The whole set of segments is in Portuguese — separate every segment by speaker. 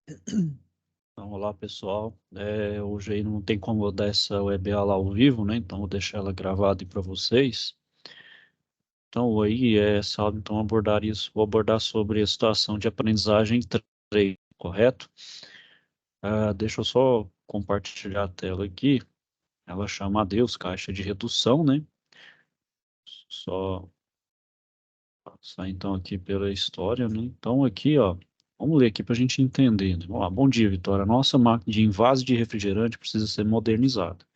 Speaker 1: Então, olá pessoal, hoje aí não tem como eu dar essa web aula ao vivo, né? Então vou deixar ela gravada aí para vocês. Então aí essa aula então vou abordar sobre a situação de aprendizagem 3, correto? Deixa eu só compartilhar a tela aqui. Ela chama Adeus, caixa de redução, né? Só passar então aqui pela história, né? Então aqui, ó, vamos ler aqui para a gente entender, né? Vamos lá. Bom dia, Vitória. Nossa máquina de envase de refrigerante precisa ser modernizada.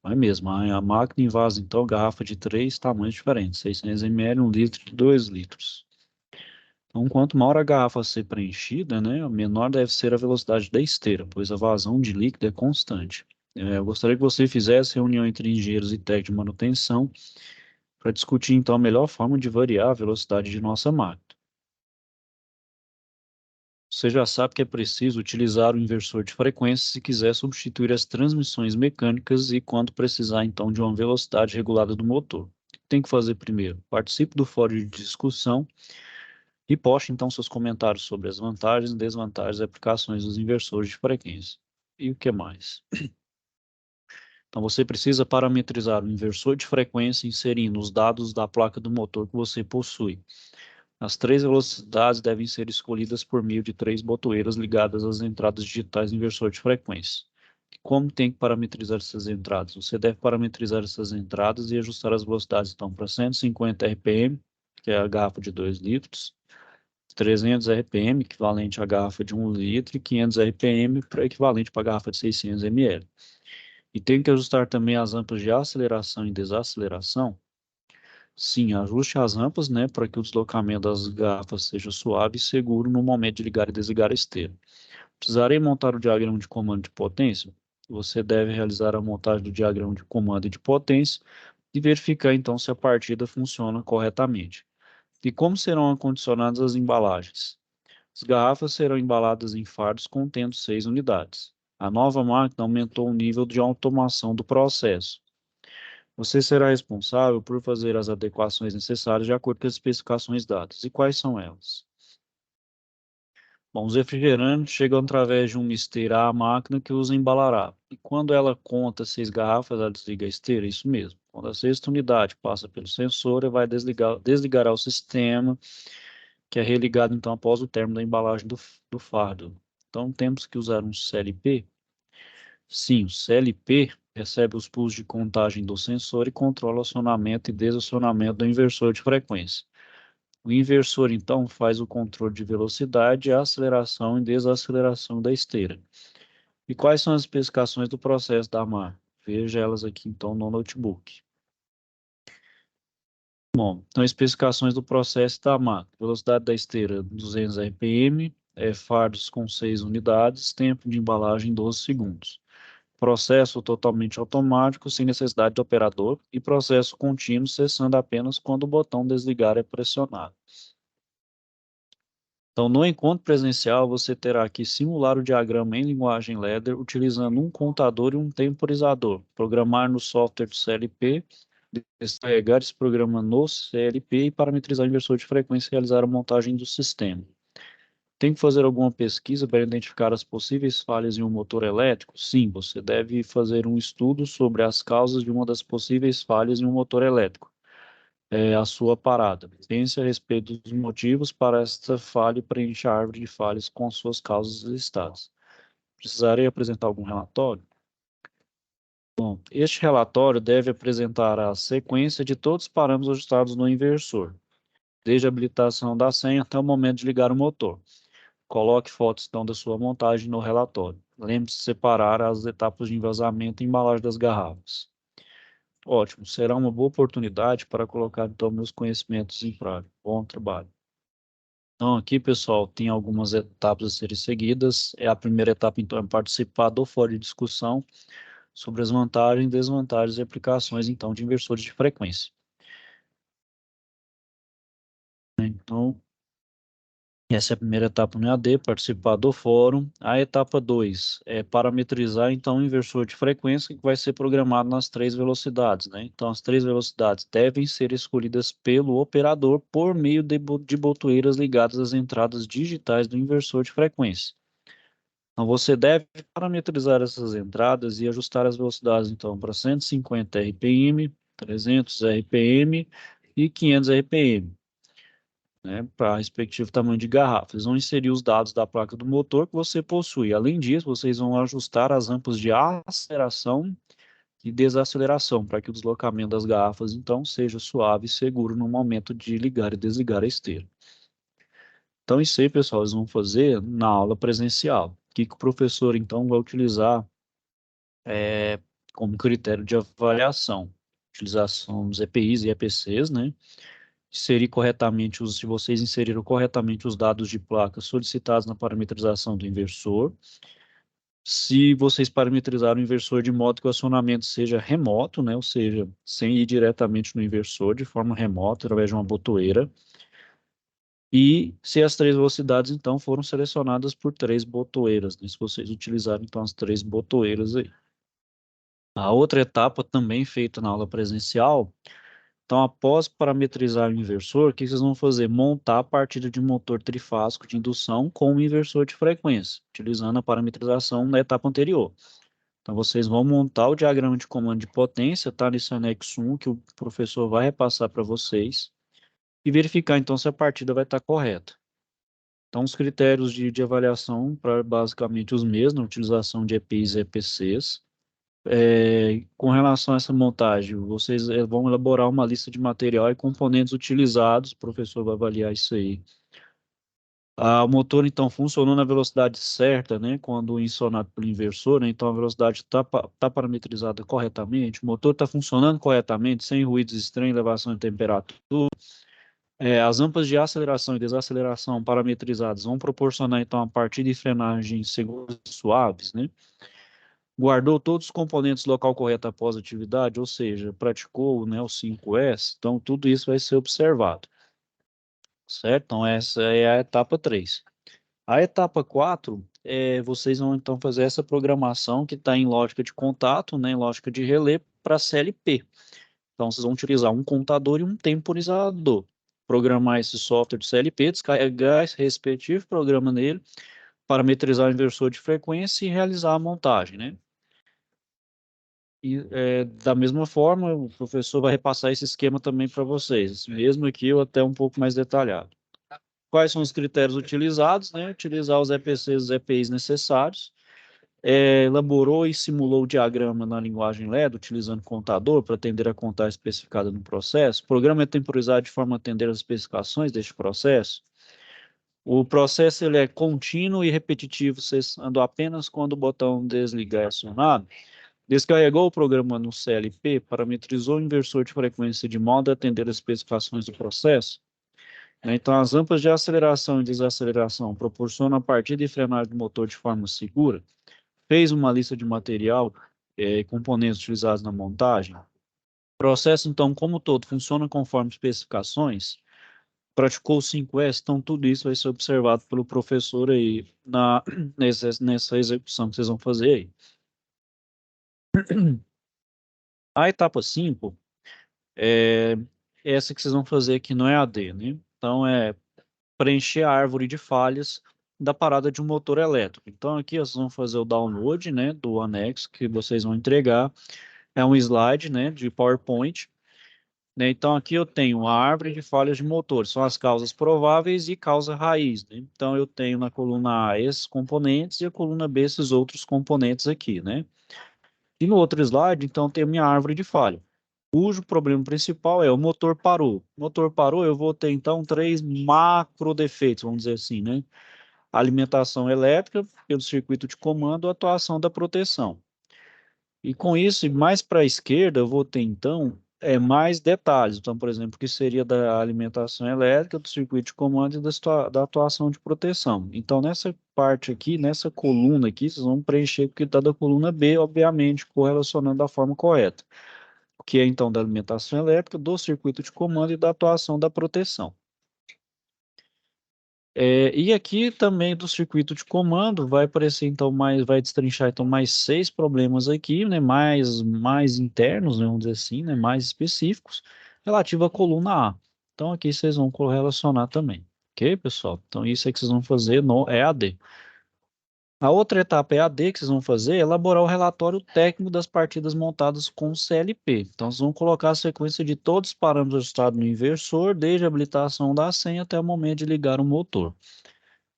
Speaker 1: Não é mesmo? A máquina invasa, então, garrafa de três tamanhos diferentes, 600 ml, 1 litro e 2 litros. Então, quanto maior a garrafa ser preenchida, né, menor deve ser a velocidade da esteira, pois a vazão de líquido é constante. Eu gostaria que você fizesse reunião entre engenheiros e técnicos de manutenção para discutir, então, a melhor forma de variar a velocidade de nossa máquina. Você já sabe que é preciso utilizar o inversor de frequência se quiser substituir as transmissões mecânicas e quando precisar, então, de uma velocidade regulada do motor. O que tem que fazer primeiro? Participe do fórum de discussão e poste, então, seus comentários sobre as vantagens e desvantagens e aplicações dos inversores de frequência. E o que mais? Então, você precisa parametrizar o inversor de frequência inserindo os dados da placa do motor que você possui. As três velocidades devem ser escolhidas por meio de três botoeiras ligadas às entradas digitais do inversor de frequência. Como tem que parametrizar essas entradas? Você deve parametrizar essas entradas e ajustar as velocidades então para 150 RPM, que é a garrafa de 2 litros, 300 RPM, equivalente à garrafa de 1 litro, e 500 RPM, equivalente para a garrafa de 600 ml. E tem que ajustar também as rampas de aceleração e desaceleração. Sim, ajuste as rampas, né, para que o deslocamento das garrafas seja suave e seguro no momento de ligar e desligar a esteira. Precisarei montar o diagrama de comando de potência? Você deve realizar a montagem do diagrama de comando e de potência e verificar então se a partida funciona corretamente. E como serão acondicionadas as embalagens? As garrafas serão embaladas em fardos contendo 6 unidades. A nova máquina aumentou o nível de automação do processo. Você será responsável por fazer as adequações necessárias de acordo com as especificações dadas. E quais são elas? Bom, os refrigerantes chegam através de uma esteira à máquina que os embalará. E quando ela conta 6 garrafas, ela desliga a esteira, isso mesmo. Quando a sexta unidade passa pelo sensor, ela vai desligará o sistema, que é religado então após o término da embalagem do fardo. Então temos que usar um CLP. Sim, o CLP recebe os pulsos de contagem do sensor e controla o acionamento e desacionamento do inversor de frequência. O inversor, então, faz o controle de velocidade, aceleração e desaceleração da esteira. E quais são as especificações do processo da máquina? Veja elas aqui, então, no notebook. Bom, então, especificações do processo da máquina. Velocidade da esteira, 200 RPM, fardos com 6 unidades, tempo de embalagem, 12 segundos. Processo totalmente automático, sem necessidade de operador, e processo contínuo, cessando apenas quando o botão desligar é pressionado. Então, no encontro presencial, você terá que simular o diagrama em linguagem ladder utilizando um contador e um temporizador, programar no software do CLP, descarregar esse programa no CLP e parametrizar o inversor de frequência e realizar a montagem do sistema. Tem que fazer alguma pesquisa para identificar as possíveis falhas em um motor elétrico? Sim, você deve fazer um estudo sobre as causas de uma das possíveis falhas em um motor elétrico. É a sua parada. Pense a respeito dos motivos para esta falha e preencha a árvore de falhas com suas causas listadas. Precisarei apresentar algum relatório? Bom, este relatório deve apresentar a sequência de todos os parâmetros ajustados no inversor, desde a habilitação da senha até o momento de ligar o motor. Coloque fotos então da sua montagem no relatório. Lembre-se de separar as etapas de envasamento e embalagem das garrafas. Ótimo, será uma boa oportunidade para colocar então meus conhecimentos em prática. Bom trabalho. Então aqui, pessoal, tem algumas etapas a serem seguidas. A primeira etapa então é participar do fórum de discussão sobre as vantagens, desvantagens e aplicações então de inversores de frequência. Então, essa é a primeira etapa no EAD, participar do fórum. A etapa 2 é parametrizar, então, o inversor de frequência que vai ser programado nas três velocidades, né? Então, as três velocidades devem ser escolhidas pelo operador por meio de botoeiras ligadas às entradas digitais do inversor de frequência. Então, você deve parametrizar essas entradas e ajustar as velocidades, então, para 150 RPM, 300 RPM e 500 RPM, né, para respectivo tamanho de garrafa. Vocês vão inserir os dados da placa do motor que você possui. Além disso, vocês vão ajustar as rampas de aceleração e desaceleração, para que o deslocamento das garrafas, então, seja suave e seguro no momento de ligar e desligar a esteira. Então, isso aí, pessoal, eles vão fazer na aula presencial. O professor, então, vai utilizar como critério de avaliação? Utilização dos EPIs e EPCs, né? Se vocês inseriram corretamente os dados de placa solicitados na parametrização do inversor, se vocês parametrizaram o inversor de modo que o acionamento seja remoto, né? Ou seja, sem ir diretamente no inversor, de forma remota, através de uma botoeira, e se as três velocidades, então, foram selecionadas por três botoeiras, né? Se vocês utilizaram, então, as três botoeiras aí. A outra etapa, também feita na aula presencial, então, após parametrizar o inversor, o que vocês vão fazer? Montar a partida de motor trifásico de indução com o inversor de frequência, utilizando a parametrização da etapa anterior. Então, vocês vão montar o diagrama de comando de potência, tá? Nesse anexo 1, que o professor vai repassar para vocês, e verificar, então, se a partida vai estar correta. Então, os critérios de avaliação, para basicamente os mesmos, a utilização de EPIs e EPCs. Com relação a essa montagem, vocês vão elaborar uma lista de material e componentes utilizados, o professor vai avaliar isso aí. O motor, então, funcionou na velocidade certa, né, quando acionado pelo inversor, né, então a velocidade tá parametrizada corretamente, o motor está funcionando corretamente, sem ruídos estranhos, elevação de temperatura. As rampas de aceleração e desaceleração parametrizadas vão proporcionar, então, a partida e frenagem seguras e suaves, né? Guardou todos os componentes do local correto após a atividade, ou seja, praticou, né, o 5S, então tudo isso vai ser observado, certo? Então essa é a etapa 3. A etapa 4, vocês vão então fazer essa programação que está em lógica de contato, né, em lógica de relé para CLP. Então vocês vão utilizar um contador e um temporizador. Programar esse software de CLP, descarregar esse respectivo programa nele, parametrizar o inversor de frequência e realizar a montagem, né? E da mesma forma, o professor vai repassar esse esquema também para vocês, mesmo aqui ou até um pouco mais detalhado. Quais são os critérios utilizados, né? Utilizar os EPCs e os EPIs necessários. Elaborou e simulou o diagrama na linguagem LED, utilizando contador para atender a contagem especificada no processo. O programa é temporizado de forma a atender as especificações deste processo. O processo ele é contínuo e repetitivo, cessando apenas quando o botão desligar é acionado. Descarregou o programa no CLP, parametrizou o inversor de frequência de modo a atender as especificações do processo, né? Então, as rampas de aceleração e desaceleração proporcionam a partida e frenagem do motor de forma segura. Fez uma lista de material e componentes utilizados na montagem. O processo, então, como todo, funciona conforme especificações. Praticou o 5S, então tudo isso vai ser observado pelo professor aí nessa execução que vocês vão fazer aí. A etapa 5 é essa que vocês vão fazer aqui no EAD, né? Então, preencher a árvore de falhas da parada de um motor elétrico. Então, aqui vocês vão fazer o download, né, do anexo que vocês vão entregar. É um slide, né, de PowerPoint, né? Então, aqui eu tenho a árvore de falhas de motor, são as causas prováveis e causa raiz, né? Então, eu tenho na coluna A esses componentes e a coluna B esses outros componentes aqui, né? E no outro slide, então, tem a minha árvore de falha, cujo problema principal é o motor parou. O motor parou, eu vou ter então três macro defeitos, vamos dizer assim, né? A alimentação elétrica pelo circuito de comando, a atuação da proteção. E com isso, mais para a esquerda, eu vou ter então mais detalhes. Então, por exemplo, que seria da alimentação elétrica, do circuito de comando e da atuação de proteção. Então, nessa parte aqui, nessa coluna aqui, vocês vão preencher o que está da coluna B, obviamente, correlacionando da forma correta, que é então da alimentação elétrica, do circuito de comando e da atuação da proteção. E aqui também do circuito de comando vai aparecer então vai destrinchar então mais 6 problemas aqui, né, mais internos, né, vamos dizer assim, né, mais específicos, relativo à coluna A. Então aqui vocês vão correlacionar também, ok, pessoal? Então isso é que vocês vão fazer no EAD. A outra etapa é a D, que vocês vão fazer, é elaborar o relatório técnico das partidas montadas com o CLP. Então, vocês vão colocar a sequência de todos os parâmetros ajustados no inversor, desde a habilitação da senha até o momento de ligar o motor.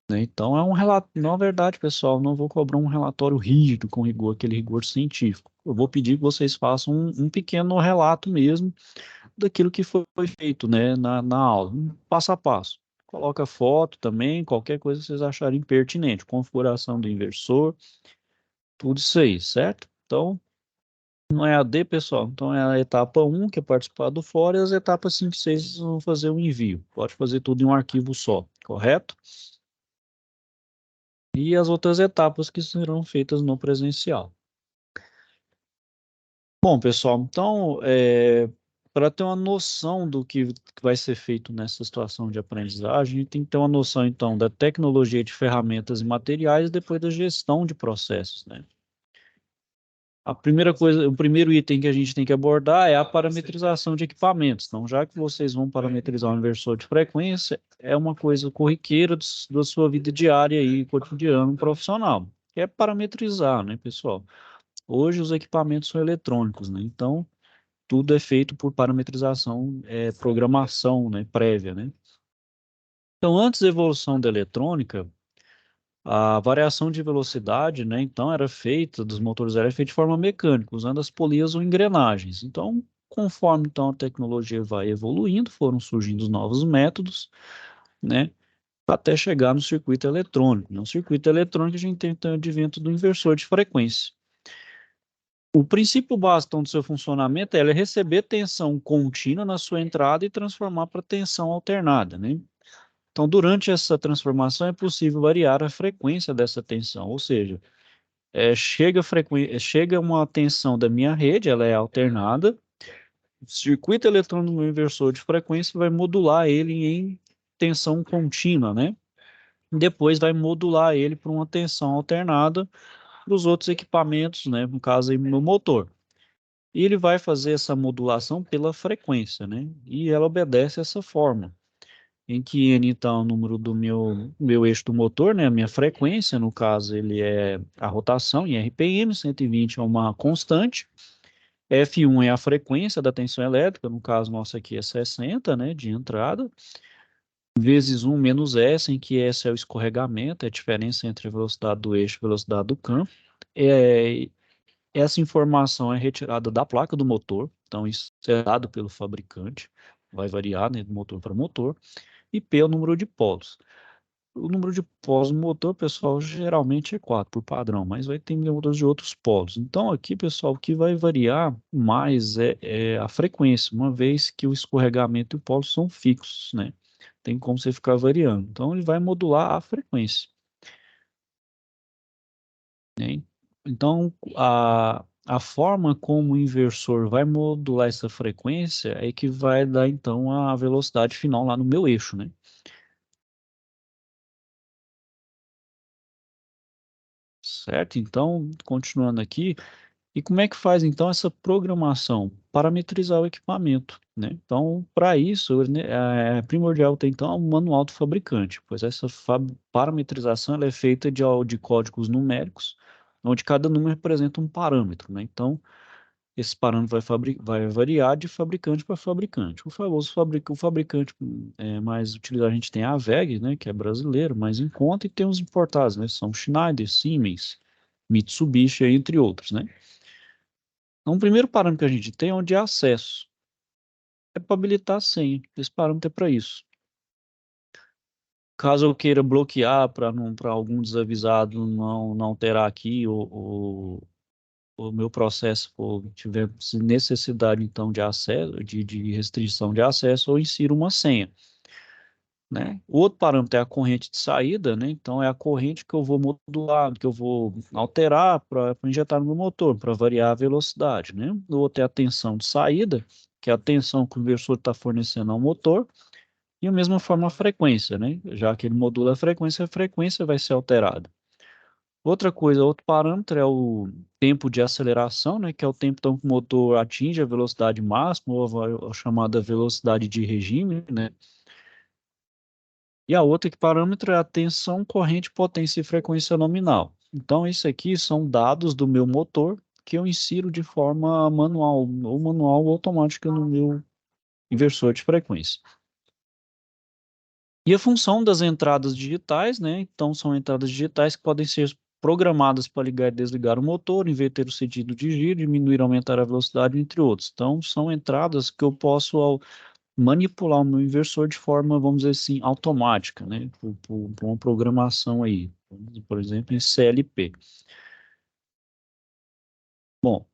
Speaker 1: Né? Então, é um relato. Na verdade, pessoal, não vou cobrar um relatório rígido, com rigor, aquele rigor científico. Eu vou pedir que vocês façam um pequeno relato mesmo daquilo que foi feito, né, na aula, um passo a passo. Coloca foto também, qualquer coisa que vocês acharem pertinente, configuração do inversor, tudo isso aí, certo? Então, não é a D, pessoal. Então, é a etapa um que é participar do fórum, e as etapas 5 e 6 vão fazer o envio. Pode fazer tudo em um arquivo só, correto? E as outras etapas que serão feitas no presencial. Bom, pessoal, então, para ter uma noção do que vai ser feito nessa situação de aprendizagem, a gente tem que ter uma noção, então, da tecnologia de ferramentas e materiais, e depois da gestão de processos, né? A primeira coisa, o primeiro item que a gente tem que abordar é a parametrização de equipamentos. Então, já que vocês vão parametrizar um inversor de frequência, é uma coisa corriqueira da sua vida diária e cotidiano profissional, que é parametrizar, né, pessoal? Hoje os equipamentos são eletrônicos, né? Então, tudo é feito por parametrização, programação, né, prévia, né? Então, antes da evolução da eletrônica, a variação de velocidade, né, então era feita dos motores era feita de forma mecânica, usando as polias ou engrenagens. Então, conforme então a tecnologia vai evoluindo, foram surgindo os novos métodos, né, até chegar no circuito eletrônico. No circuito eletrônico a gente tem então, o advento do inversor de frequência. O princípio básico então, do seu funcionamento é ele receber tensão contínua na sua entrada e transformar para tensão alternada, né? Então, durante essa transformação, é possível variar a frequência dessa tensão, ou seja, chega uma tensão da minha rede, ela é alternada, o circuito eletrônico do meu inversor de frequência vai modular ele em tensão contínua, né? Depois vai modular ele para uma tensão alternada para os outros equipamentos, né? No caso aí, no motor. E ele vai fazer essa modulação pela frequência, né? E ela obedece essa forma, em que N, então, é o número do meu eixo do motor, né? A minha frequência, no caso, ele é a rotação em RPM, 120 é uma constante, F1 é a frequência da tensão elétrica, no caso nosso aqui é 60, né, de entrada, vezes 1 menos S, em que S é o escorregamento, é a diferença entre a velocidade do eixo e a velocidade do campo. Essa informação é retirada da placa do motor, então isso é dado pelo fabricante, vai variar, né, de motor para motor, e P é o número de polos. O número de polos no motor, pessoal, geralmente é 4 por padrão, mas vai ter motores de outros polos. Então aqui, pessoal, o que vai variar mais é a frequência, uma vez que o escorregamento e o polo são fixos, né? Tem como você ficar variando. Então ele vai modular a frequência, né? Então, a forma como o inversor vai modular essa frequência é que vai dar, então, a velocidade final lá no meu eixo, né? Certo? Então, continuando aqui, e como é que faz, então, essa programação? Parametrizar o equipamento, né? Então, para isso, né, é primordial ter, então, um manual do fabricante, pois essa parametrização ela é feita de códigos numéricos, onde cada número representa um parâmetro, né? Então, esse parâmetro vai variar de fabricante para fabricante. O fabricante mais utilizado, a gente tem a WEG, né, que é brasileiro, mais em conta, e tem os importados, né, são Schneider, Siemens, Mitsubishi, entre outros, né. Então, o primeiro parâmetro que a gente tem é onde é acesso. É para habilitar a senha. Esse parâmetro é para isso. Caso eu queira bloquear para algum desavisado não alterar aqui o meu processo for, tiver necessidade, então, de acesso, de restrição de acesso, eu insiro uma senha, né? O outro parâmetro é a corrente de saída, né? Então, é a corrente que eu vou modular, que eu vou alterar para injetar no meu motor, para variar a velocidade, né? O outro é a tensão de saída, que é a tensão que o inversor está fornecendo ao motor, e, da mesma forma, a frequência, né? Já que ele modula a frequência vai ser alterada. Outra coisa, outro parâmetro é o tempo de aceleração, né, que é o tempo então, que o motor atinge a velocidade máxima, ou a chamada velocidade de regime, né? E a outra que parâmetro é a tensão, corrente, potência e frequência nominal. Então, isso aqui são dados do meu motor que eu insiro de forma manual, ou manual ou automática no meu inversor de frequência. E a função das entradas digitais, né? Então, são entradas digitais que podem ser programadas para ligar e desligar o motor, inverter o sentido de giro, diminuir ou aumentar a velocidade, entre outros. Então, são entradas que eu posso manipular o meu inversor de forma, vamos dizer assim, automática, né? Por uma programação aí, por exemplo, em CLP. Bom,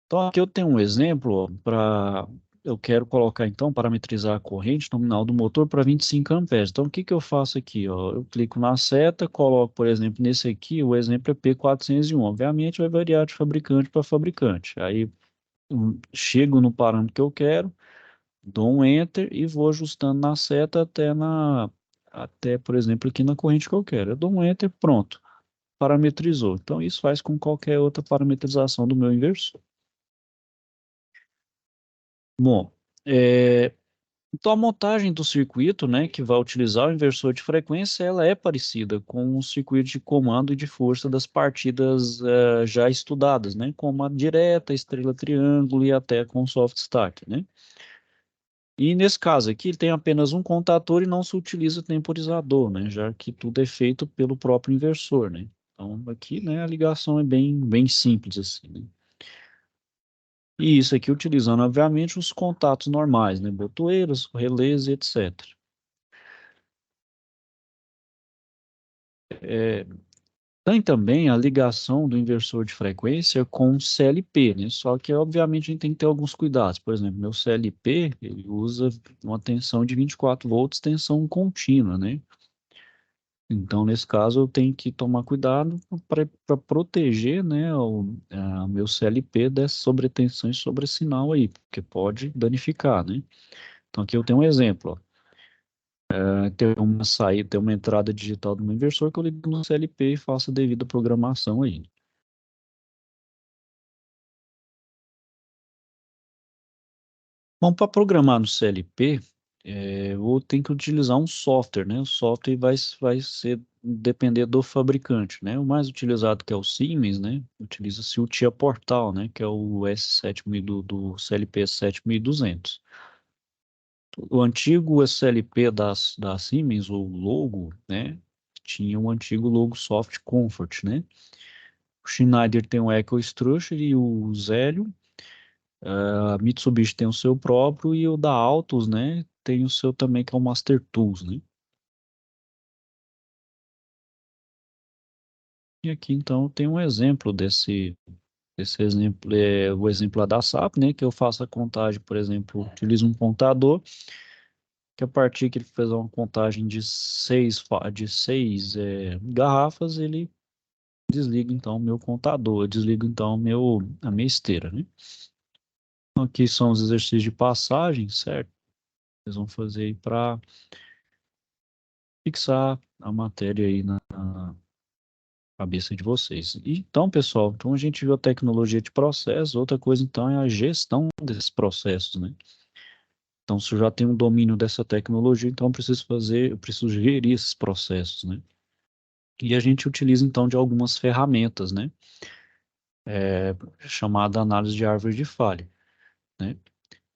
Speaker 1: então aqui eu tenho um exemplo para eu quero colocar então parametrizar a corrente nominal do motor para 25 amperes. Então o que que eu faço aqui, ó? Eu clico na seta, coloco, por exemplo, nesse aqui, o exemplo é P401. Obviamente vai variar de fabricante para fabricante. Aí chego no parâmetro que eu quero, dou um enter e vou ajustando na seta até, por exemplo, aqui na corrente que eu quero. Eu dou um enter, pronto, parametrizou. Então isso faz com qualquer outra parametrização do meu inversor. Bom, então a montagem do circuito, né, que vai utilizar o inversor de frequência, ela é parecida com o circuito de comando e de força das partidas já estudadas, né, como a direta, estrela triângulo e até com o soft start, né. E nesse caso aqui, ele tem apenas um contator e não se utiliza temporizador, né, já que tudo é feito pelo próprio inversor, né. Então aqui, né, a ligação é bem simples assim, né. E isso aqui utilizando, obviamente, os contatos normais, né? Botoeiras, relés e etc. Tem também a ligação do inversor de frequência com o CLP, né? Só que, obviamente, a gente tem que ter alguns cuidados. Por exemplo, meu CLP, ele usa uma tensão de 24 volts, tensão contínua, né? Então, nesse caso, eu tenho que tomar cuidado para proteger, né, meu CLP dessas sobretensões sobre sinal aí, porque pode danificar, né? Então, aqui eu tenho um exemplo, ó. Ter uma saída, ter uma entrada digital do meu inversor que eu ligo no CLP e faço a devida programação aí. Bom, para programar no CLP, eu vou ter que utilizar um software, né? O software vai ser depender do fabricante, né? O mais utilizado que é o Siemens, né? Utiliza-se o TIA Portal, né? Que é o S7000 do CLP S7200. O antigo SLP da Siemens, o logo, né? Tinha o antigo logo Soft Comfort, né? O Schneider tem o Echo Structure e o Zélio. A Mitsubishi tem o seu próprio e o da Altus, né? Tem o seu também, que é o Master Tools, né? E aqui, então, tem um exemplo desse exemplo, o exemplo lá da SAP, né? Que eu faço a contagem, por exemplo, utilizo um contador, que a partir que ele fez uma contagem de seis garrafas, ele desliga, então, o meu contador, eu desligo, então, a minha esteira, né? Então, aqui são os exercícios de passagem, certo? Vocês vão fazer aí para fixar a matéria aí na cabeça de vocês. E, então, pessoal, então a gente viu a tecnologia de processo, outra coisa então é a gestão desses processos, né? Então, se eu já tenho um domínio dessa tecnologia, então eu preciso gerir esses processos, né? E a gente utiliza então de algumas ferramentas, né? Chamada análise de árvore de falha, né?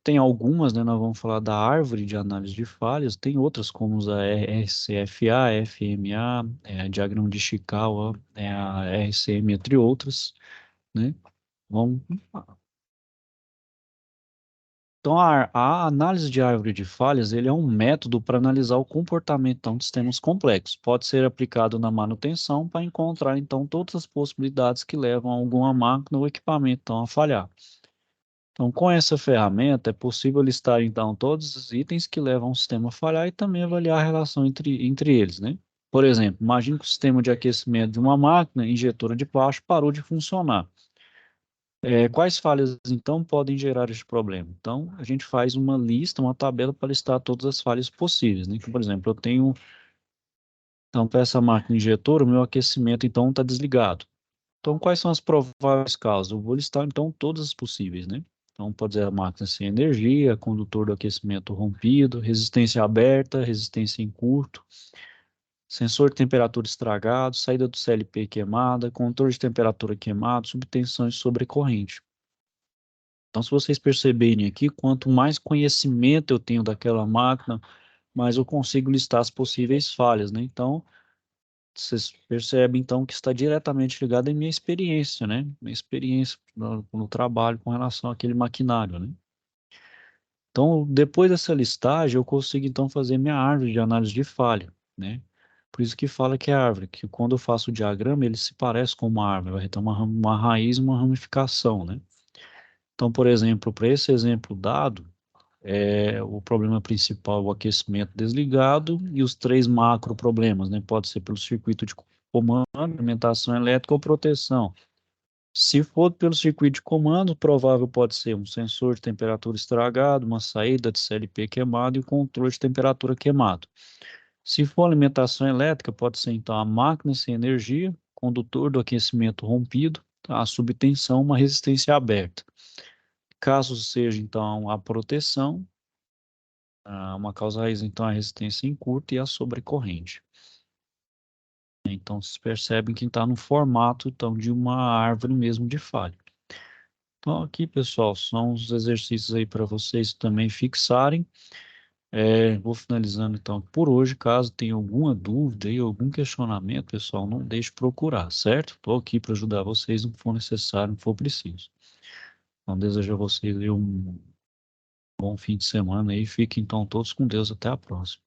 Speaker 1: Tem algumas, né? Nós vamos falar da árvore de análise de falhas, tem outras como a RCFA, FMA, diagrama de Chikawa, a RCM, entre outras, né? Vamos... Então, a análise de árvore de falhas, ele é um método para analisar o comportamento então, de sistemas complexos. Pode ser aplicado na manutenção para encontrar, então, todas as possibilidades que levam alguma máquina ou equipamento então, a falhar. Então, com essa ferramenta, é possível listar, então, todos os itens que levam o sistema a falhar e também avaliar a relação entre eles, né? Por exemplo, imagine que o sistema de aquecimento de uma máquina injetora de plástico parou de funcionar. Quais falhas, então, podem gerar este problema? Então, a gente faz uma lista, uma tabela para listar todas as falhas possíveis, né? Então, por exemplo, eu tenho, então, para essa máquina injetora, o meu aquecimento, então, está desligado. Então, quais são as prováveis causas? Eu vou listar, então, todas as possíveis, né? Então, pode ser a máquina sem energia, condutor do aquecimento rompido, resistência aberta, resistência em curto. sensor de temperatura estragado, saída do CLP queimada, controle de temperatura queimado, subtensão e sobrecorrente. Então, se vocês perceberem aqui, quanto mais conhecimento eu tenho daquela máquina, mais eu consigo listar as possíveis falhas, né? Então, vocês percebem, então, que está diretamente ligado à minha experiência, né? Minha experiência no trabalho com relação àquele maquinário, né? Então, depois dessa listagem, eu consigo, então, fazer minha árvore de análise de falha, né? Por isso que fala que é árvore, que quando eu faço o diagrama, ele se parece com uma árvore, vai ter uma raiz e uma ramificação, né? Então, por exemplo, para esse exemplo dado, o problema principal é o aquecimento desligado e os três macro problemas, né? Pode ser pelo circuito de comando, alimentação elétrica ou proteção. Se for pelo circuito de comando, provável pode ser um sensor de temperatura estragado, uma saída de CLP queimado e o controle de temperatura queimado. Se for alimentação elétrica, pode ser então a máquina sem energia, condutor do aquecimento rompido, a subtensão, uma resistência aberta. Caso seja então a proteção, uma causa raiz então a resistência em curto e a sobrecorrente. Então vocês percebem que está no formato então de uma árvore mesmo de falha. Então, aqui, pessoal, são os exercícios aí para vocês também fixarem. Vou finalizando, então, por hoje. Caso tenha alguma dúvida e algum questionamento, pessoal, não deixe de procurar, certo? Estou aqui para ajudar vocês no que for necessário, no que for preciso. Então, desejo a vocês aí um bom fim de semana e fiquem, então, todos com Deus. Até a próxima.